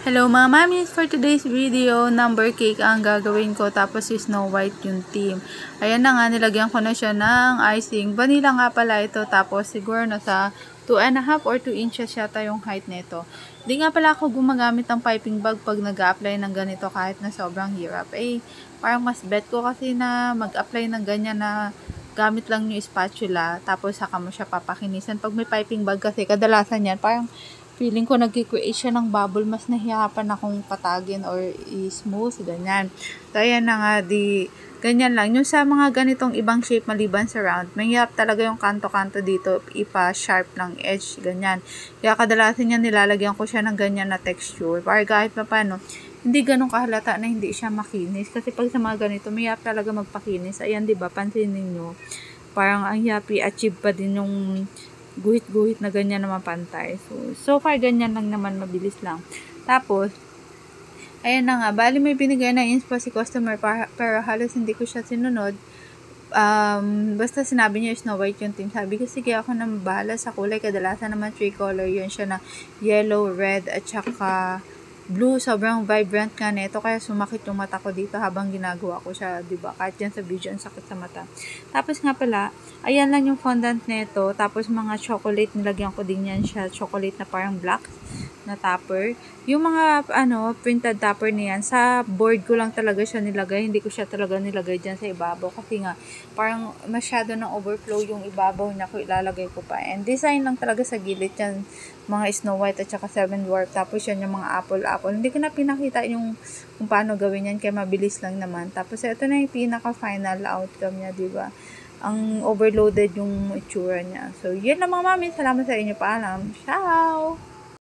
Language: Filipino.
Hello mga mamis, for today's video, number cake ang gagawin ko, tapos si Snow White yung team. Ayan na nga, nilagyan ko na siya ng icing. Vanilla nga pala ito, tapos siguro nasa 2.5 or 2 inches yata yung height nito. Di nga pala ako gumagamit ng piping bag pag nag-a-apply ng ganito kahit na sobrang hirap. Parang mas bet ko kasi na mag-apply ng ganyan na gamit lang yung spatula, tapos saka mo siya papakinisan. Pag may piping bag kasi, kadalasan yan, parang feeling ko nag-create siya ng bubble, mas nahihirapan akong patagin or i-smooth, ganyan. So, ayan na nga, ganyan lang. Yung sa mga ganitong ibang shape maliban sa round, mahirap talaga yung kanto-kanto dito, ipa-sharp ng edge, ganyan. Kaya kadalasan niya nilalagyan ko siya ng ganyan na texture, para kahit pa paano, hindi ganun kahalata na hindi siya makinis. Kasi pag sa mga ganito, mahirap talaga magpakinis. Ayan, diba, pansinin nyo, parang ang happy achieve pa din yung guhit-guhit na ganyan naman pantay. So far, ganyan lang naman, mabilis lang. Tapos, ayan na nga, bali may binigay na inspo si customer, pero halos hindi ko siya sinunod. Basta sinabi niya Snow White yung team. Sabi ko, sige, ako na bahala sa kulay. Kadalasan naman 3 color yun siya, na yellow, red, at saka blue. Sobrang vibrant nga nito, kaya sumakit yung mata ko dito habang ginagawa ko siya, diba? Kahit yan sa video, ang sakit sa mata. Tapos nga pala, ayan lang yung fondant nito. Tapos mga chocolate, nilagyan ko din yan siya. Chocolate na parang black na topper. Yung mga printed topper niyan, sa board ko lang talaga siya nilagay. Hindi ko siya talaga nilagay dyan sa ibabaw. Kasi nga, parang masyado ng overflow yung ibabaw niya, kung ilalagay ko pa. And design lang talaga sa gilid yan, mga Snow White at saka 7 Dwarf. Tapos yan yung mga apple. Hindi ko na pinakita yung kung paano gawin yan, kaya mabilis lang naman. Tapos ito na yung pinaka-final outcome niya, diba? Ang overloaded yung itsura niya. So, yun lang mga mami. Salamat sa inyo. Paalam. Ciao!